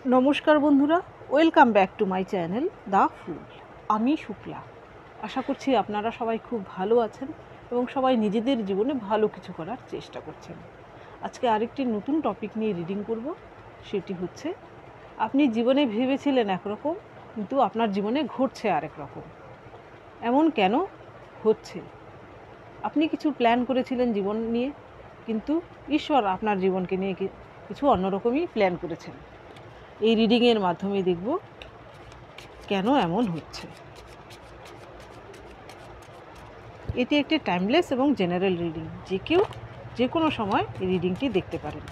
নমস্কার বন্ধুরা, welcome back to my channel the fool. আমি শুক্লা। আশা করছি আপনারা সবাই খুব ভালো আছেন এবং সবাই নিজেদের জীবনে ভালো কিছু করার চেষ্টা করছেন। আজকে আরেকটি নতুন টপিক নিয়ে রিডিং করব। সেটি হচ্ছে, আপনি জীবনে ভেবেছিলেন একরকম, কিন্তু আপনার জীবনে ঘটছে আরেক রকম। এমন কেন হচ্ছে? আপনি কিছু প্ল্যান করেছিলেন জীবন নিয়ে, কিন্তু ঈশ্বর আপনার জীবনকে নিয়ে কিছু অন্যরকমই প্ল্যান করেছেন। এই রিডিংয়ের মাধ্যমে দেখব কেন এমন হচ্ছে। এটি একটি টাইমলেস এবং জেনারেল রিডিং, যে কেউ যে কোনো সময় এই রিডিংটি দেখতে পারেন।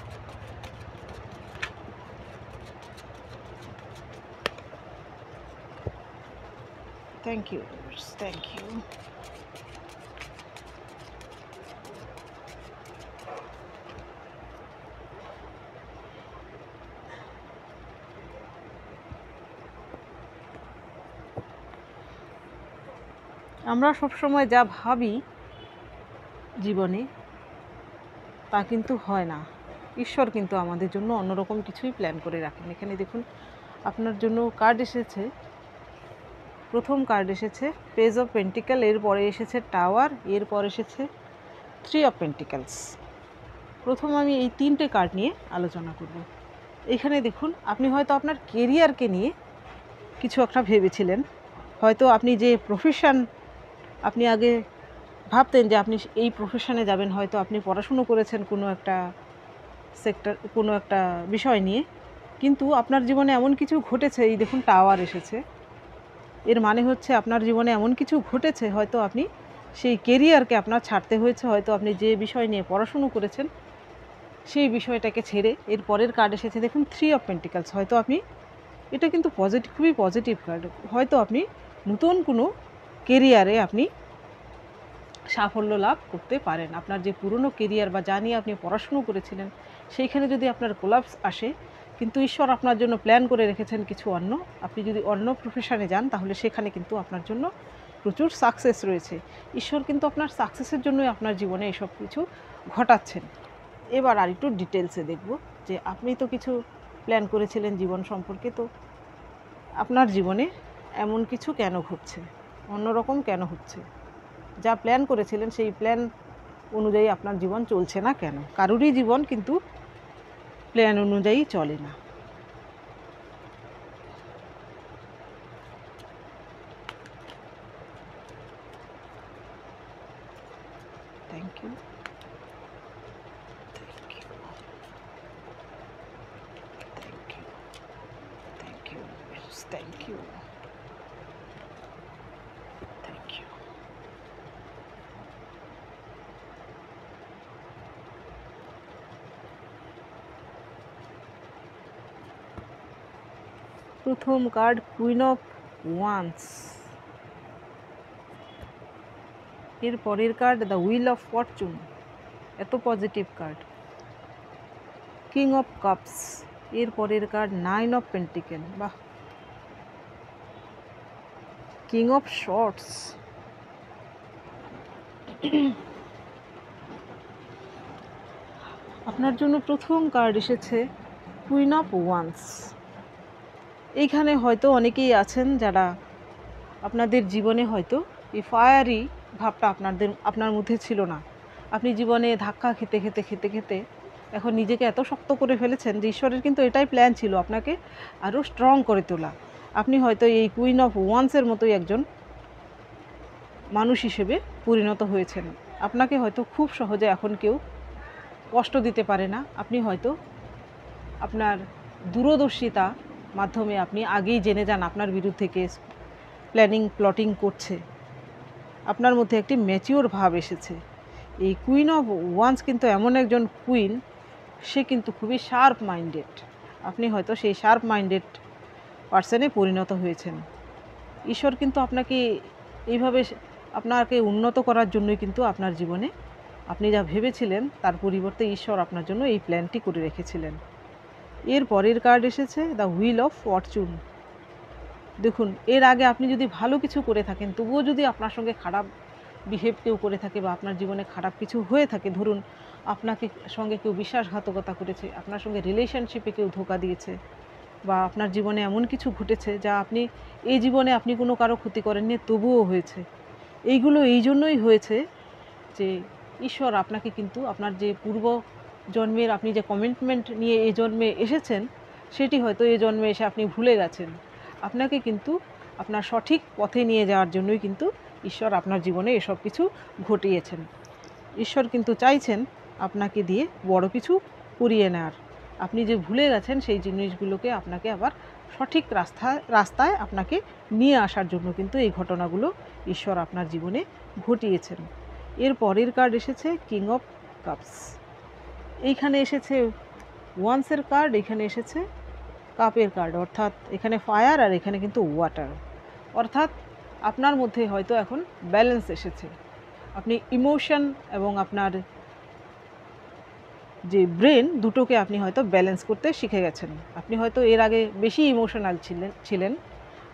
Thank you, thank you. আমরা সবসময় যা ভাবি জীবনে তা কিন্তু হয় না। ঈশ্বর কিন্তু আমাদের জন্য অন্যরকম কিছুই প্ল্যান করে রাখেন। এখানে দেখুন, আপনার জন্য কার্ড এসেছে। প্রথম কার্ড এসেছে পেজ অফ পেন্টিক্যাল, এরপরে এসেছে টাওয়ার, এরপর এসেছে 3 অফ পেন্টিক্যালস। প্রথম আমি এই তিনটে কার্ড নিয়ে আলোচনা করব। এখানে দেখুন, আপনি হয়তো আপনার কেরিয়ারকে নিয়ে কিছু একটা ভেবেছিলেন। হয়তো আপনি যে প্রফেশন আপনি আগে ভাবতেন যে আপনি এই প্রফেশনে যাবেন, হয়তো আপনি পড়াশুনো করেছেন কোনো একটা সেক্টর, কোনো একটা বিষয় নিয়ে, কিন্তু আপনার জীবনে এমন কিছু ঘটেছে। এই দেখুন, টাওয়ার এসেছে। এর মানে হচ্ছে আপনার জীবনে এমন কিছু ঘটেছে, হয়তো আপনি সেই কেরিয়ারকে আপনার ছাড়তে হয়েছে। হয়তো আপনি যে বিষয় নিয়ে পড়াশুনো করেছেন সেই বিষয়টাকে ছেড়ে। এর পরের কার্ড এসেছে দেখুন 3 অফ পেন্টিক্যালস। হয়তো আপনি, এটা কিন্তু পজিটিভ, খুবই পজিটিভ কার্ড। হয়তো আপনি নতুন কোনো কেরিয়ারে আপনি সাফল্য লাভ করতে পারেন। আপনার যে পুরনো কেরিয়ার বা যা নিয়ে আপনি পড়াশুনো করেছিলেন, সেইখানে যদি আপনার কোলাপস আসে, কিন্তু ঈশ্বর আপনার জন্য প্ল্যান করে রেখেছেন কিছু অন্য। আপনি যদি অন্য প্রফেশনে যান, তাহলে সেখানে কিন্তু আপনার জন্য প্রচুর সাকসেস রয়েছে। ঈশ্বর কিন্তু আপনার সাকসেসের জন্যই আপনার জীবনে এসব কিছু ঘটাচ্ছেন। এবার আর একটু ডিটেলসে দেখব যে আপনি তো কিছু প্ল্যান করেছিলেন জীবন সম্পর্কে, তো আপনার জীবনে এমন কিছু কেন ঘটছে, অন্যরকম কেন হচ্ছে? যা প্ল্যান করেছিলেন সেই প্ল্যান অনুযায়ী আপনার জীবন চলছে না কেন? কারুরই জীবন কিন্তু প্ল্যান অনুযায়ী চলে না। Thank you, thank you, thank you, thank you, thank you, thank you. প্রথম কার্ড কুইন অফ ওয়ান্স, এর পরের card the wheel of fortune, এত positive card. King of cups, এর পরের কার্ড 9 অফ পেন্টিকেল, বাহ। কিং অফ শর্টস, আপনার জন্য প্রথম কার্ড এসেছে কুইন অফ ওয়ান্স। এইখানে হয়তো অনেকেই আছেন যারা আপনাদের জীবনে হয়তো এই ফায়ারি ভাবটা আপনার মধ্যে ছিল না। আপনি জীবনে ধাক্কা খেতে খেতে খেতে খেতে এখন নিজেকে এত শক্ত করে ফেলেছেন যে ঈশ্বরের কিন্তু এটাই প্ল্যান ছিল আপনাকে আরও স্ট্রং করে তোলা। আপনি হয়তো এই কুইন অফ ওয়ান্সের মতোই একজন মানুষ হিসেবে পরিণত হয়েছেন। আপনাকে হয়তো খুব সহজে এখন কেউ কষ্ট দিতে পারে না। আপনি হয়তো আপনার দূরদর্শিতা মাধ্যমে আপনি আগেই জেনে যান আপনার বিরুদ্ধে কেস প্লটিং করছে। আপনার মধ্যে একটি ম্যাচিওর ভাব এসেছে। এই কুইন অফ ওয়ান্স কিন্তু এমন একজন কুইন, সে কিন্তু খুবই শার্প মাইন্ডেড। আপনি হয়তো সেই শার্প মাইন্ডেড পার্সনে পরিণত হয়েছেন। ঈশ্বর কিন্তু আপনাকে এইভাবে আপনাকে উন্নত করার জন্যই কিন্তু আপনার জীবনে আপনি যা ভেবেছিলেন তার পরিবর্তে ঈশ্বর আপনার জন্য এই প্ল্যানটি করে রেখেছিলেন। এর পরের কার্ড এসেছে দ্য হুইল অফ ফরচুন। দেখুন, এর আগে আপনি যদি ভালো কিছু করে থাকেন, তবুও যদি আপনার সঙ্গে খারাপ বিহেভ কেউ করে থাকে বা আপনার জীবনে খারাপ কিছু হয়ে থাকে, ধরুন আপনাকে সঙ্গে কেউ বিশ্বাসঘাতকতা করেছে, আপনার সঙ্গে রিলেশনশিপে কেউ ধোঁকা দিয়েছে, বা আপনার জীবনে এমন কিছু ঘটেছে যা আপনি এই জীবনে আপনি কোনো কারো ক্ষতি করেননি, তবুও হয়েছে। এইগুলো এই জন্যই হয়েছে যে ঈশ্বর আপনাকে কিন্তু আপনার যে পূর্ব জন্মের আপনি যে কমিটমেন্ট নিয়ে এই জন্মে এসেছেন, সেটি হয়তো এই জন্মে এসে আপনি ভুলে গেছেন। আপনাকে কিন্তু আপনার সঠিক পথে নিয়ে যাওয়ার জন্যই কিন্তু ঈশ্বর আপনার জীবনে এসব কিছু ঘটিয়েছেন। ঈশ্বর কিন্তু চাইছেন আপনাকে দিয়ে বড় কিছু করিয়ে নেওয়ার। আপনি যে ভুলে গেছেন সেই জিনিসগুলোকে আপনাকে আবার সঠিক রাস্তায় আপনাকে নিয়ে আসার জন্য কিন্তু এই ঘটনাগুলো ঈশ্বর আপনার জীবনে ঘটিয়েছেন। এর পরের কার্ড এসেছে কিং অফ কাপস। এইখানে এসেছে ওয়ান্সের কার্ড, এখানে এসেছে কাপের কার্ড, অর্থাৎ এখানে ফায়ার আর এখানে কিন্তু ওয়াটার। অর্থাৎ আপনার মধ্যে হয়তো এখন ব্যালেন্স এসেছে। আপনি ইমোশন এবং আপনার যে ব্রেন দুটোকে আপনি হয়তো ব্যালেন্স করতে শিখে গেছেন। আপনি হয়তো এর আগে বেশি ইমোশনাল ছিলেন।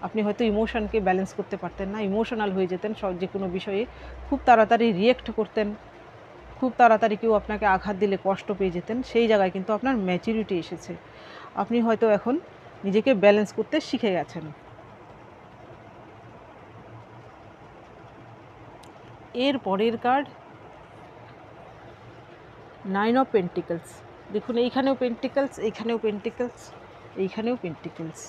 আপনি হয়তো ইমোশনকে ব্যালেন্স করতে পারতেন না, ইমোশনাল হয়ে যেতেন যে কোনো বিষয়ে, খুব তাড়াতাড়ি রিয়েক্ট করতেন, খুব তাড়াতাড়ি কেউ আপনাকে আঘাত দিলে কষ্ট পেয়ে যেতেন। সেই জায়গায় কিন্তু আপনার ম্যাচুরিটি এসেছে। আপনি হয়তো এখন নিজেকে ব্যালেন্স করতে শিখে গেছেন। এর পরের কার্ড নাইন অফ পেন্টিকলস। দেখুন এইখানেও পেন্টিকলস, এইখানেও পেন্টিকলস, এইখানেও পেন্টিকলস।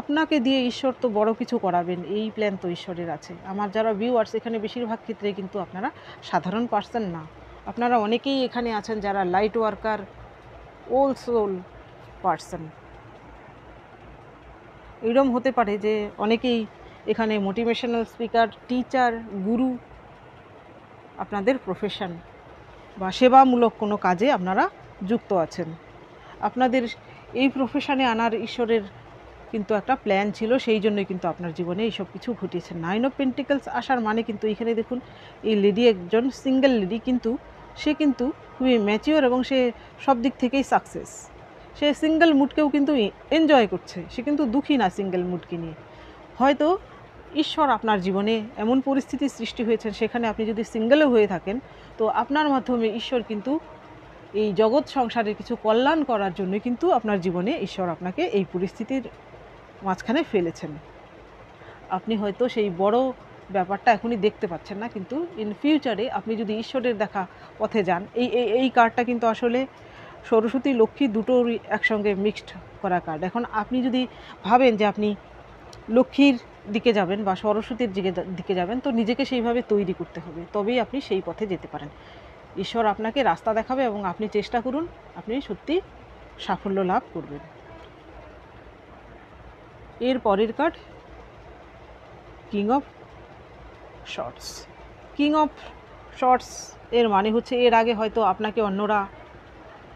আপনাকে দিয়ে ঈশ্বর তো বড় কিছু করাবেন, এই প্ল্যান তো ঈশ্বরের আছে। আমার যারা ভিউয়ার্স, এখানে বেশিরভাগ ক্ষেত্রে কিন্তু আপনারা সাধারণ পার্সন না, আপনারা অনেকেই এখানে আছেন যারা light worker, old soul person. এরকম হতে পারে যে অনেকেই এখানে মোটিভেশনাল স্পিকার, টিচার, গুরু, আপনাদের প্রফেশন বা সেবামূলক কোনো কাজে আপনারা যুক্ত আছেন। আপনাদের এই প্রফেশনে আনার ঈশ্বরের কিন্তু একটা প্ল্যান ছিল, সেই জন্যই কিন্তু আপনার জীবনে এইসব কিছু ঘটিয়েছে। নাইন অফ পেন্টিকলস আসার মানে কিন্তু এখানে দেখুন এই লেডি একজন সিঙ্গেল লেডি, কিন্তু সে কিন্তু খুবই ম্যাচিওর এবং সে সব দিক থেকেই সাকসেস। সে সিঙ্গেল মুডকেও কিন্তু এনজয় করছে, সে কিন্তু দুঃখী না সিঙ্গেল মুডকে নিয়ে। হয়তো ঈশ্বর আপনার জীবনে এমন পরিস্থিতির সৃষ্টি হয়েছে, সেখানে আপনি যদি সিঙ্গেলও হয়ে থাকেন, তো আপনার মাধ্যমে ঈশ্বর কিন্তু এই জগৎ সংসারের কিছু কল্যাণ করার জন্য কিন্তু আপনার জীবনে ঈশ্বর আপনাকে এই পরিস্থিতির মাঝখানে ফেলেছেন। আপনি হয়তো সেই বড় ব্যাপারটা এখনই দেখতে পাচ্ছেন না, কিন্তু ইন ফিউচারে আপনি যদি ঈশ্বরের দেখা পথে যান, এই কার্ডটা কিন্তু আসলে সরস্বতী লক্ষ্মী দুটোরই একসঙ্গে মিক্সড করা কার্ড। এখন আপনি যদি ভাবেন যে আপনি লক্ষ্মীর দিকে যাবেন বা সরস্বতীর দিকে যাবেন, তো নিজেকে সেইভাবে তৈরি করতে হবে, তবেই আপনি সেই পথে যেতে পারেন। ঈশ্বর আপনাকে রাস্তা দেখাবে এবং আপনি চেষ্টা করুন, আপনি সত্যি সাফল্য লাভ করবেন। এর পরের card king of shorts. King of shorts এর মানে হচ্ছে এর আগে হয়তো আপনাকে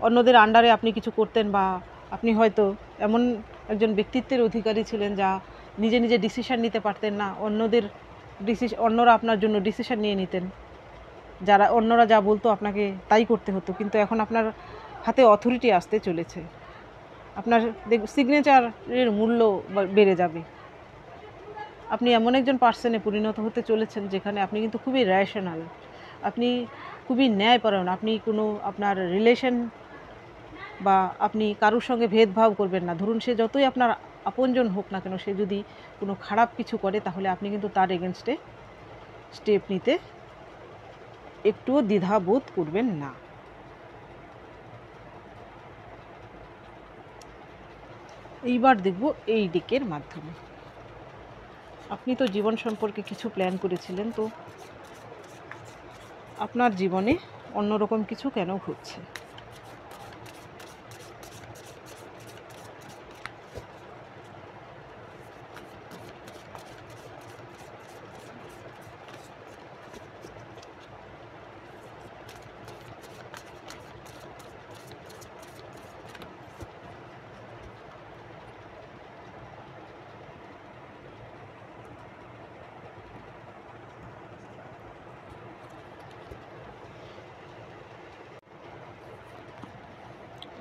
অন্যদের আন্ডারে আপনি কিছু করতেন, বা আপনি হয়তো এমন একজন ব্যক্তিত্বের অধিকারী ছিলেন যা নিজে নিজে ডিসিশন নিতে পারতেন না, অন্যরা আপনার জন্য ডিসিশন নিয়ে নিতেন, অন্যরা যা বলতো আপনাকে তাই করতে হতো। কিন্তু এখন আপনার হাতে অথরিটি আসতে চলেছে, আপনার সিগনেচারের মূল্য বেড়ে যাবে। আপনি এমন একজন পার্সনে পরিণত হতে চলেছেন যেখানে আপনি কিন্তু খুবই র্যাশনাল, আপনি খুবই ন্যায়পরায়ণ। আপনি কোনো আপনার রিলেশন বা আপনি কারোর সঙ্গে ভেদভাব করবেন না। ধরুন সে যতই আপনার আপনজন হোক না কেন, সে যদি কোনো খারাপ কিছু করে, তাহলে আপনি কিন্তু তার এগেনস্টে স্টেপ নিতে একটুও দ্বিধাবোধ করবেন না। এইবার দেখব এই দিকের মাধ্যমে। আপনি তো জীবন সম্পর্কে কিছু প্ল্যান করেছিলেন, তো আপনার জীবনে অন্যরকম কিছু কেন ঘটছে?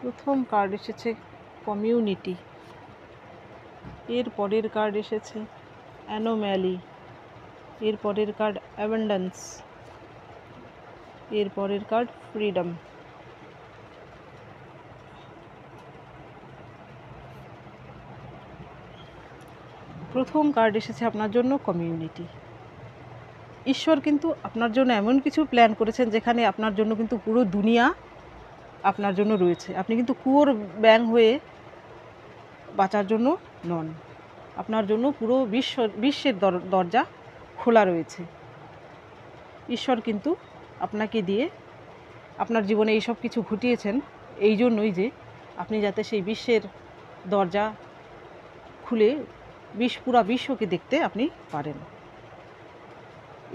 প্রথম কার্ড এসেছে কমিউনিটি, এর পরের কার্ড এসেছে অ্যানোম্যালি, এর পরের কার্ড অ্যাবান্ডেন্স, এর পরের কার্ড ফ্রিডম। প্রথম কার্ড এসেছে আপনার জন্য কমিউনিটি। ঈশ্বর কিন্তু আপনার জন্য এমন কিছু প্ল্যান করেছেন যেখানে আপনার জন্য কিন্তু পুরো দুনিয়া আপনার জন্য রয়েছে। আপনি কিন্তু কুয়োর ব্যাঙ হয়ে বাঁচার জন্য নন, আপনার জন্য পুরো বিশ্বের দরজা খোলা রয়েছে। ঈশ্বর কিন্তু আপনাকে দিয়ে আপনার জীবনে এই সব কিছু ঘটিয়েছেন এই জন্যই যে আপনি যাতে সেই বিশ্বের দরজা খুলে পুরা বিশ্বকে দেখতে আপনি পারেন।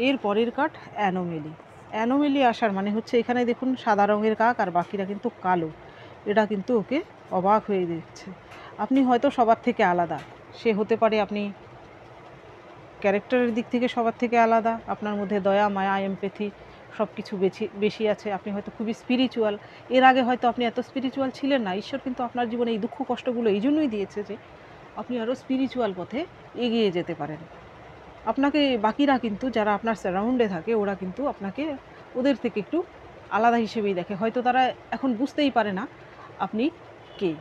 এর পরের কার্ড অ্যানোমেলি। অ্যানোমেলি আসার মানে হচ্ছে এখানে দেখুন সাদা রঙের কাক আর বাকিরা কিন্তু কালো। এটা কিন্তু ওকে অবাক হয়ে দিচ্ছে। আপনি হয়তো সবার থেকে আলাদা, সে হতে পারে আপনি ক্যারেক্টারের দিক থেকে সবার থেকে আলাদা, আপনার মধ্যে দয়া মায়া এমপ্যাথি সব কিছু বেশি আছে, আপনি হয়তো খুবই স্পিরিচুয়াল। এর আগে হয়তো আপনি এত স্পিরিচুয়াল ছিলেন না। ঈশ্বর কিন্তু আপনার জীবনে এই দুঃখ কষ্টগুলো এই জন্যই দিয়েছে যে আপনি আরও স্পিরিচুয়াল পথে এগিয়ে যেতে পারেন। আপনাকে বাকিরা কিন্তু যারা আপনার সারাউন্ডে থাকে ওরা কিন্তু আপনাকে ওদের থেকে একটু আলাদা হিসেবেই দেখে। হয়তো তারা এখন বুঝতেই পারে না আপনি কে।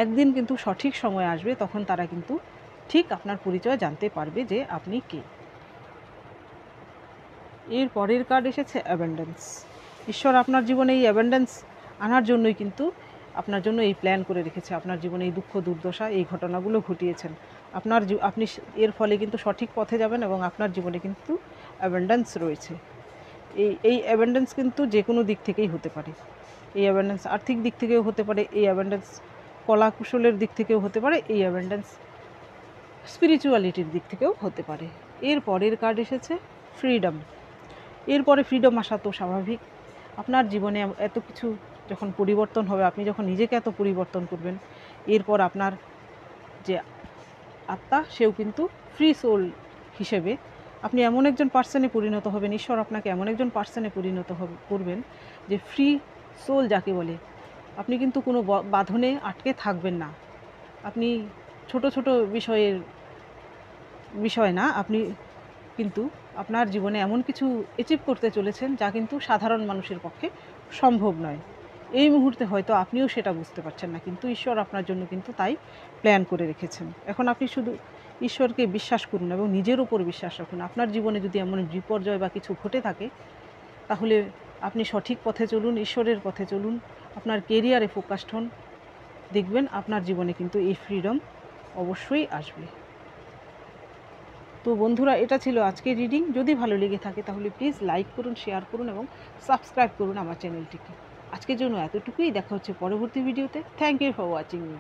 একদিন কিন্তু সঠিক সময় আসবে, তখন তারা কিন্তু ঠিক আপনার পরিচয় জানতে পারবে যে আপনি কে। এর পরের কার্ড এসেছে অ্যাবেন্ডেন্স। ঈশ্বর আপনার জীবনে এই অ্যাবেন্ডেন্স আনার জন্যই কিন্তু আপনার জন্য এই প্ল্যান করে রেখেছে। আপনার জীবনে এই দুঃখ দুর্দশা এই ঘটনাগুলো ঘটিয়েছেন। আপনি এর ফলে কিন্তু সঠিক পথে যাবেন এবং আপনার জীবনে কিন্তু অ্যাবেন্ডেন্স রয়েছে। এই অ্যাবেন্ডেন্স কিন্তু যে কোনো দিক থেকেই হতে পারে। এই অ্যাবেন্ডেন্স আর্থিক দিক থেকেও হতে পারে, এই অ্যাবেন্ডেন্স কলা কুশলের দিক থেকেও হতে পারে, এই অ্যাবেন্ডেন্স স্পিরিচুয়ালিটির দিক থেকেও হতে পারে। এর পরের কার্ড এসেছে ফ্রিডম। এরপরে ফ্রিডম আসা তো স্বাভাবিক। আপনার জীবনে এত কিছু যখন পরিবর্তন হবে, আপনি যখন নিজেকে এত পরিবর্তন করবেন, এরপর আপনার যে আত্মা সেও কিন্তু ফ্রি সোল হিসেবে আপনি এমন একজন পার্সনে পরিণত হবেন, ঈশ্বর আপনাকে এমন একজন পার্সনে পরিণত করবেন যে ফ্রি সোল যাকে বলে। আপনি কিন্তু কোনো বাঁধনে আটকে থাকবেন না। আপনি ছোট ছোট বিষয় না, আপনি কিন্তু আপনার জীবনে এমন কিছু অ্যাচিভ করতে চলেছেন যা কিন্তু সাধারণ মানুষের পক্ষে সম্ভব নয়। এই মুহূর্তে হয়তো আপনিও সেটা বুঝতে পারছেন না, কিন্তু ঈশ্বর আপনার জন্য কিন্তু তাই প্ল্যান করে রেখেছেন। এখন আপনি শুধু ঈশ্বরকে বিশ্বাস করুন এবং নিজের উপর বিশ্বাস রাখুন। আপনার জীবনে যদি এমন বিপর্যয় বা কিছু ঘটে থাকে, তাহলে আপনি সঠিক পথে চলুন, ঈশ্বরের পথে চলুন, আপনার কেরিয়ারে ফোকাসড হন, দেখবেন আপনার জীবনে কিন্তু এই ফ্রিডম অবশ্যই আসবে। তো বন্ধুরা, এটা ছিল আজকের রিডিং। যদি ভালো লেগে থাকে তাহলে প্লিজ লাইক করুন, শেয়ার করুন এবং সাবস্ক্রাইব করুন আমার চ্যানেলটিকে। আজকের জন্য এতটুকুই। দেখা হচ্ছে পরবর্তী ভিডিওতে। Thank you for watching me.